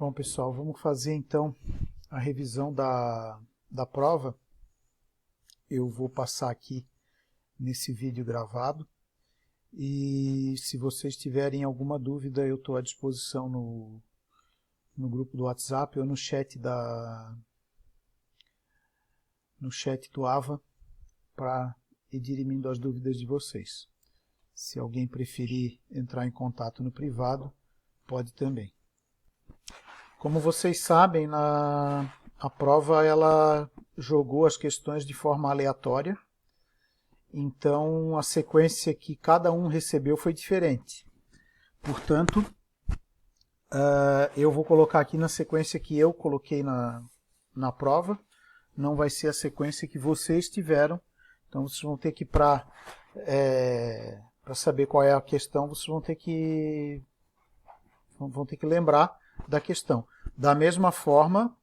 Bom, pessoal, vamos fazer então a revisão da prova. Eu vou passar aqui nesse vídeo gravado e se vocês tiverem alguma dúvida eu estou à disposição no grupo do WhatsApp ou no chat do AVA para ir dirimindo as dúvidas de vocês. Se alguém preferir entrar em contato no privado, pode também. Como vocês sabem, a prova ela jogou as questões de forma aleatória, então a sequência que cada um recebeu foi diferente. Portanto, eu vou colocar aqui na sequência que eu coloquei na prova, não vai ser a sequência que vocês tiveram, então vocês vão ter que, para saber qual é a questão, vocês vão ter que lembrar da questão. Da mesma forma,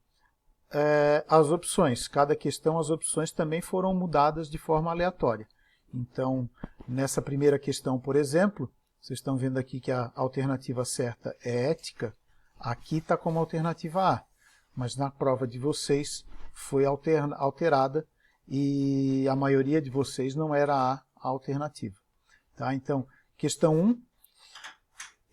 as opções. Cada questão, as opções também foram mudadas de forma aleatória. Então, nessa primeira questão, por exemplo, vocês estão vendo aqui que a alternativa certa é ética. Aqui está como alternativa A. Mas na prova de vocês foi alterada e a maioria de vocês não era a alternativa. Tá? Então, questão 1.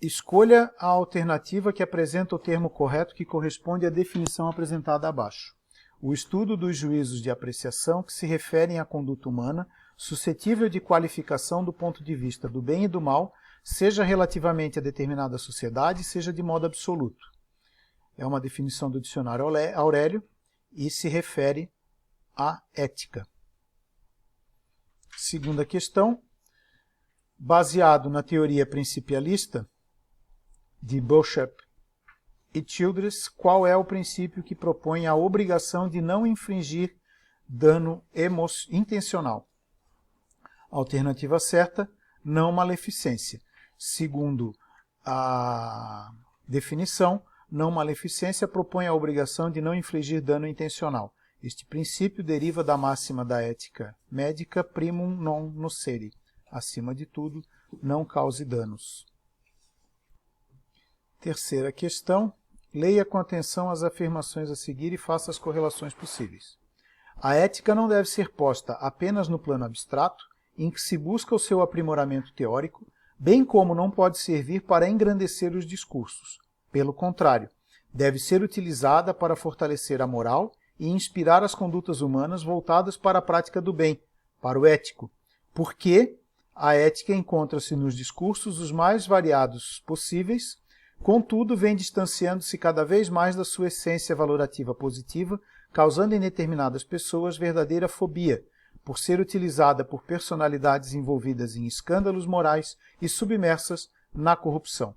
Escolha a alternativa que apresenta o termo correto que corresponde à definição apresentada abaixo. O estudo dos juízos de apreciação que se referem à conduta humana, suscetível de qualificação do ponto de vista do bem e do mal, seja relativamente a determinada sociedade, seja de modo absoluto. É uma definição do dicionário Aurélio e se refere à ética. Segunda questão. Baseado na teoria principialista de Beauchamp e Childress, qual é o princípio que propõe a obrigação de não infringir dano intencional? Alternativa certa, não maleficência. Segundo a definição, não maleficência propõe a obrigação de não infligir dano intencional. Este princípio deriva da máxima da ética médica primum non nocere. Acima de tudo, não cause danos. Terceira questão. Leia com atenção as afirmações a seguir e faça as correlações possíveis. A ética não deve ser posta apenas no plano abstrato, em que se busca o seu aprimoramento teórico, bem como não pode servir para engrandecer os discursos. Pelo contrário, deve ser utilizada para fortalecer a moral e inspirar as condutas humanas voltadas para a prática do bem, para o ético, porque a ética encontra-se nos discursos os mais variados possíveis. Contudo, vem distanciando-se cada vez mais da sua essência valorativa positiva, causando em determinadas pessoas verdadeira fobia, por ser utilizada por personalidades envolvidas em escândalos morais e submersas na corrupção.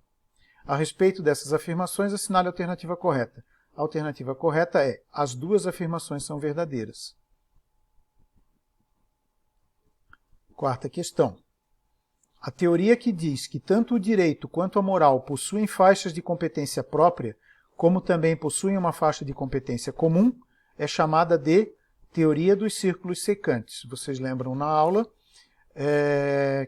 A respeito dessas afirmações, assinale a alternativa correta. A alternativa correta é: as duas afirmações são verdadeiras. Quarta questão. A teoria que diz que tanto o direito quanto a moral possuem faixas de competência própria, como também possuem uma faixa de competência comum, é chamada de teoria dos círculos secantes. Vocês lembram na aula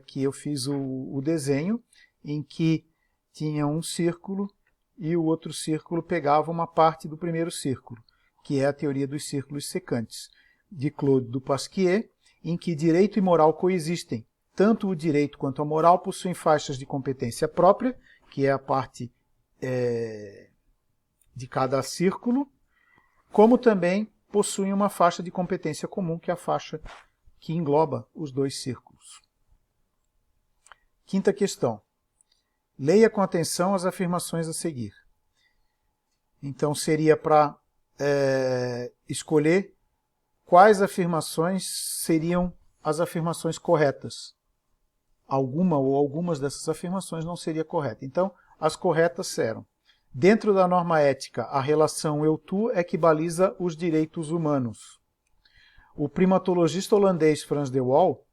que eu fiz o desenho em que tinha um círculo e o outro círculo pegava uma parte do primeiro círculo, que é a teoria dos círculos secantes, de Claude du Pasquier, em que direito e moral coexistem. Tanto o direito quanto a moral possuem faixas de competência própria, que é a parte de cada círculo, como também possuem uma faixa de competência comum, que é a faixa que engloba os dois círculos. Quinta questão. Leia com atenção as afirmações a seguir. Então seria para escolher quais afirmações seriam as afirmações corretas. Alguma ou algumas dessas afirmações não seria correta. Então, as corretas eram: dentro da norma ética, a relação eu-tu é que baliza os direitos humanos. O primatologista holandês Frans de Waal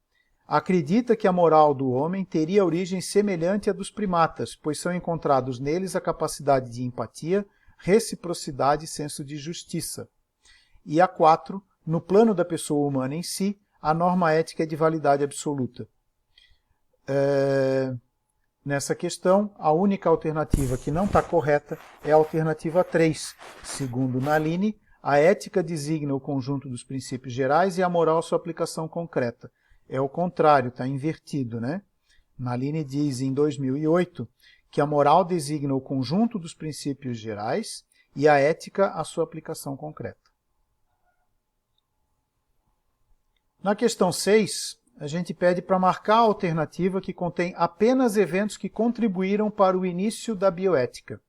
acredita que a moral do homem teria origem semelhante à dos primatas, pois são encontrados neles a capacidade de empatia, reciprocidade e senso de justiça. E a 4, no plano da pessoa humana em si, a norma ética é de validade absoluta. nessa questão, a única alternativa que não está correta é a alternativa 3. Segundo Nalini, a ética designa o conjunto dos princípios gerais e a moral sua aplicação concreta. É o contrário, está invertido, né? Nalini diz em 2008 que a moral designa o conjunto dos princípios gerais e a ética a sua aplicação concreta. Na questão 6, a gente pede para marcar a alternativa que contém apenas eventos que contribuíram para o início da bioética.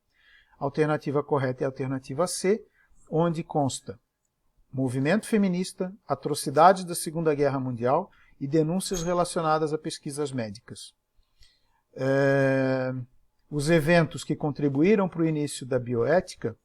A alternativa correta é a alternativa C, onde consta movimento feminista, atrocidades da Segunda Guerra Mundial e denúncias relacionadas a pesquisas médicas. Os eventos que contribuíram para o início da bioética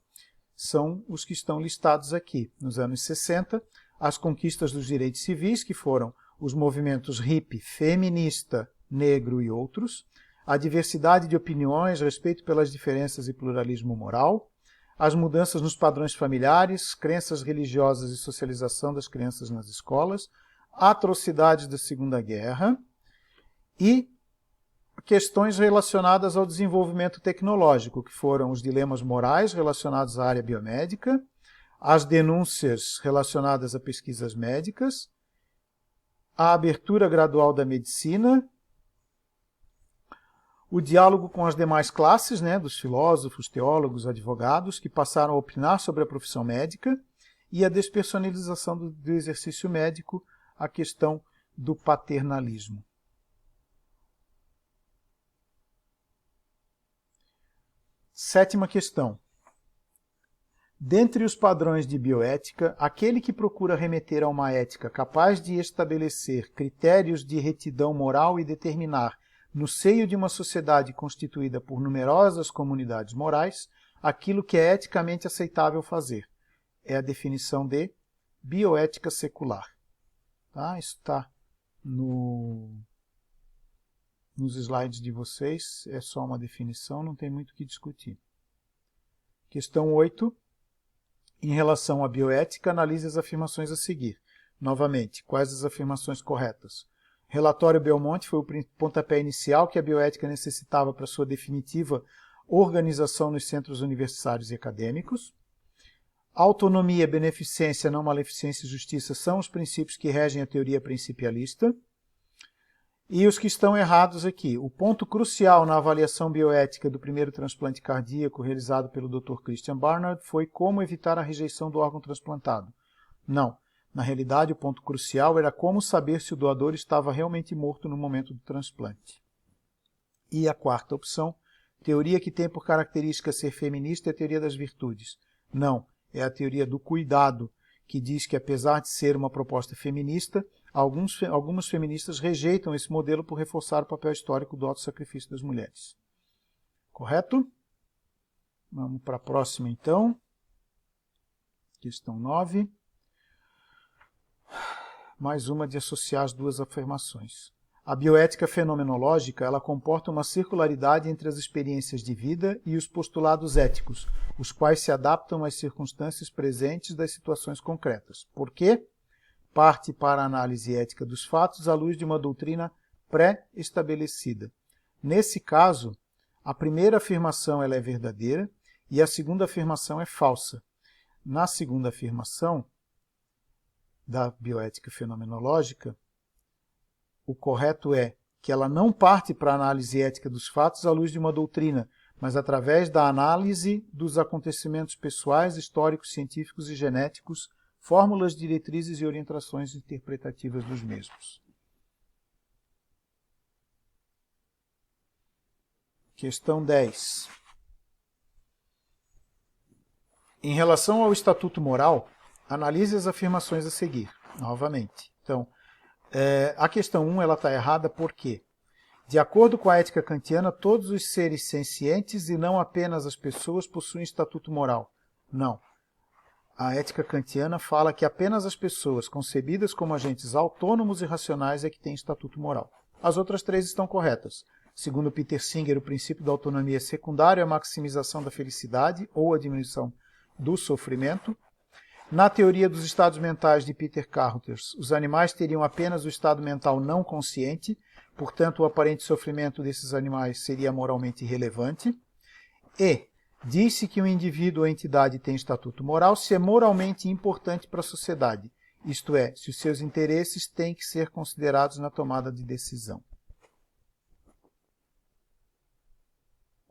são os que estão listados aqui. Nos anos 60, as conquistas dos direitos civis, que foram os movimentos hippie, feminista, negro e outros, a diversidade de opiniões, respeito pelas diferenças e pluralismo moral, as mudanças nos padrões familiares, crenças religiosas e socialização das crianças nas escolas, atrocidades da Segunda Guerra e questões relacionadas ao desenvolvimento tecnológico, que foram os dilemas morais relacionados à área biomédica, as denúncias relacionadas a pesquisas médicas, a abertura gradual da medicina, o diálogo com as demais classes, né, dos filósofos, teólogos, advogados, que passaram a opinar sobre a profissão médica, e a despersonalização do exercício médico, a questão do paternalismo. Sétima questão. Dentre os padrões de bioética, aquele que procura remeter a uma ética capaz de estabelecer critérios de retidão moral e determinar, no seio de uma sociedade constituída por numerosas comunidades morais, aquilo que é eticamente aceitável fazer. É a definição de bioética secular. Tá? Isso está nos slides de vocês, é só uma definição, não tem muito o que discutir. Questão 8. Em relação à bioética, analise as afirmações a seguir. Novamente, quais as afirmações corretas? Relatório Belmonte foi o pontapé inicial que a bioética necessitava para sua definitiva organização nos centros universitários e acadêmicos. Autonomia, beneficência, não maleficência e justiça são os princípios que regem a teoria principialista. E os que estão errados aqui. O ponto crucial na avaliação bioética do primeiro transplante cardíaco realizado pelo Dr. Christian Barnard foi como evitar a rejeição do órgão transplantado. Não. Na realidade, o ponto crucial era como saber se o doador estava realmente morto no momento do transplante. E a quarta opção, teoria que tem por característica ser feminista é a teoria das virtudes. Não, é a teoria do cuidado, que diz que apesar de ser uma proposta feminista, algumas feministas rejeitam esse modelo por reforçar o papel histórico do autossacrifício das mulheres. Correto? Vamos para a próxima, então. Questão 9. Mais uma de associar as duas afirmações. A bioética fenomenológica ela comporta uma circularidade entre as experiências de vida e os postulados éticos, os quais se adaptam às circunstâncias presentes das situações concretas. Por quê? Parte para a análise ética dos fatos à luz de uma doutrina pré-estabelecida. Nesse caso, a primeira afirmação ela é verdadeira e a segunda afirmação é falsa. Na segunda afirmação da bioética fenomenológica, o correto é que ela não parte para a análise ética dos fatos à luz de uma doutrina, mas através da análise dos acontecimentos pessoais, históricos, científicos e genéticos, fórmulas, diretrizes e orientações interpretativas dos mesmos. Questão 10. Em relação ao estatuto moral, analise as afirmações a seguir, novamente. Então, a questão 1 está errada porque, de acordo com a ética kantiana, todos os seres sencientes e não apenas as pessoas possuem estatuto moral. Não. A ética kantiana fala que apenas as pessoas concebidas como agentes autônomos e racionais é que têm estatuto moral. As outras três estão corretas. Segundo Peter Singer, o princípio da autonomia secundário é a maximização da felicidade ou a diminuição do sofrimento. Na teoria dos estados mentais de Peter Carruthers, os animais teriam apenas o estado mental não consciente, portanto o aparente sofrimento desses animais seria moralmente irrelevante. E diz-se que um indivíduo ou entidade tem estatuto moral se é moralmente importante para a sociedade, isto é, se os seus interesses têm que ser considerados na tomada de decisão.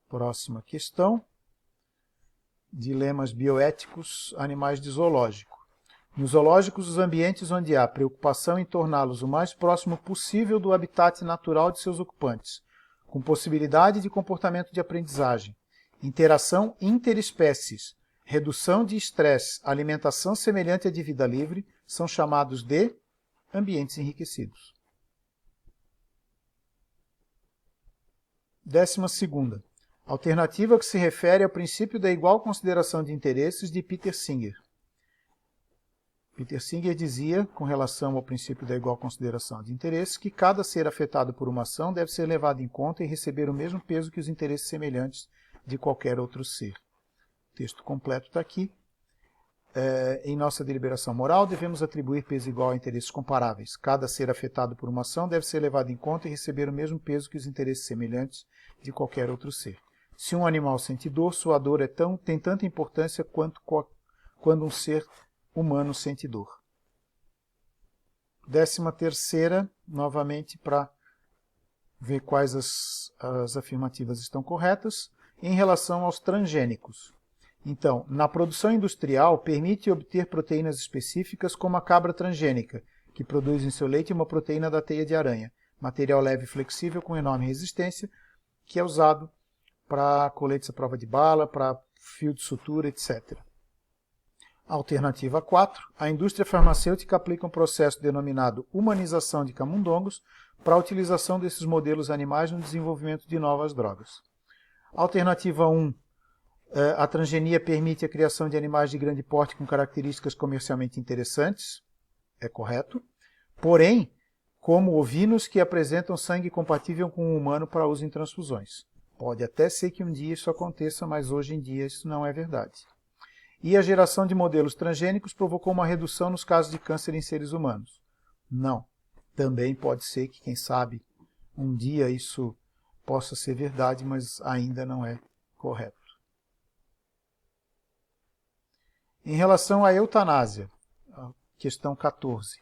Próxima questão. Dilemas bioéticos, animais de zoológico. Nos zoológicos, os ambientes onde há preocupação em torná-los o mais próximo possível do habitat natural de seus ocupantes, com possibilidade de comportamento de aprendizagem, interação interespécies, redução de estresse, alimentação semelhante à de vida livre, são chamados de ambientes enriquecidos. 12ª. Alternativa que se refere ao princípio da igual consideração de interesses de Peter Singer. Peter Singer dizia, com relação ao princípio da igual consideração de interesses, que cada ser afetado por uma ação deve ser levado em conta e receber o mesmo peso que os interesses semelhantes de qualquer outro ser. O texto completo está aqui. Em nossa deliberação moral, devemos atribuir peso igual a interesses comparáveis. Cada ser afetado por uma ação deve ser levado em conta e receber o mesmo peso que os interesses semelhantes de qualquer outro ser. Se um animal sente dor, sua dor tem tanta importância quanto quando um ser humano sente dor. 13ª, novamente, para ver quais as afirmativas estão corretas, em relação aos transgênicos. Então, na produção industrial, permite obter proteínas específicas como a cabra transgênica, que produz em seu leite uma proteína da teia de aranha, material leve e flexível com enorme resistência, que é usado para coletes à prova de bala, para fio de sutura, etc. Alternativa 4. A indústria farmacêutica aplica um processo denominado humanização de camundongos para a utilização desses modelos animais no desenvolvimento de novas drogas. Alternativa 1. A transgenia permite a criação de animais de grande porte com características comercialmente interessantes. É correto. Porém, como ovinos que apresentam sangue compatível com o humano para uso em transfusões. Pode até ser que um dia isso aconteça, mas hoje em dia isso não é verdade. E a geração de modelos transgênicos provocou uma redução nos casos de câncer em seres humanos. Não. Também pode ser que, quem sabe, um dia isso possa ser verdade, mas ainda não é correto. Em relação à eutanásia, questão 14.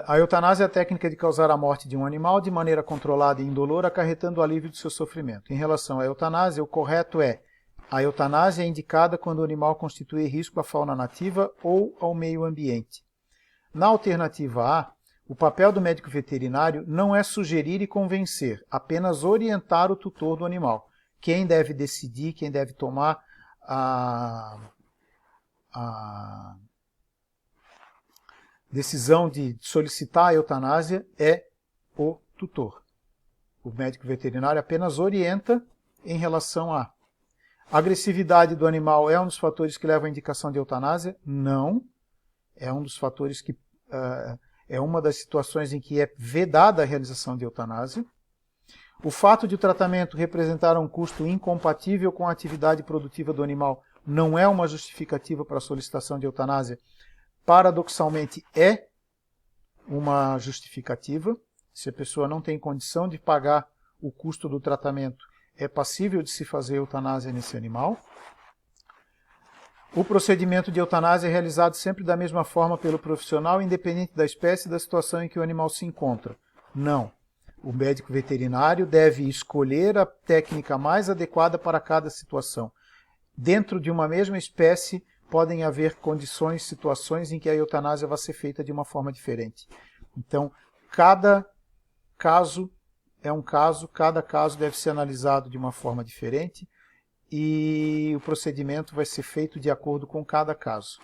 A eutanásia é a técnica de causar a morte de um animal de maneira controlada e indolor, acarretando o alívio do seu sofrimento. Em relação à eutanásia, o correto é: a eutanásia é indicada quando o animal constitui risco à fauna nativa ou ao meio ambiente. Na alternativa A, o papel do médico veterinário não é sugerir e convencer, apenas orientar o tutor do animal. Quem deve decidir, quem deve tomar a decisão de solicitar a eutanásia é o tutor. O médico veterinário apenas orienta em relação a agressividade do animal. É um dos fatores que levam à indicação de eutanásia? Não. É um dos fatores que é uma das situações em que é vedada a realização de eutanásia. O fato de o tratamento representar um custo incompatível com a atividade produtiva do animal não é uma justificativa para a solicitação de eutanásia. Paradoxalmente, é uma justificativa. Se a pessoa não tem condição de pagar o custo do tratamento, é passível de se fazer eutanásia nesse animal. O procedimento de eutanásia é realizado sempre da mesma forma pelo profissional, independente da espécie e da situação em que o animal se encontra. Não. O médico veterinário deve escolher a técnica mais adequada para cada situação. Dentro de uma mesma espécie, podem haver condições, situações em que a eutanásia vai ser feita de uma forma diferente. Então, cada caso é um caso, cada caso deve ser analisado de uma forma diferente e o procedimento vai ser feito de acordo com cada caso.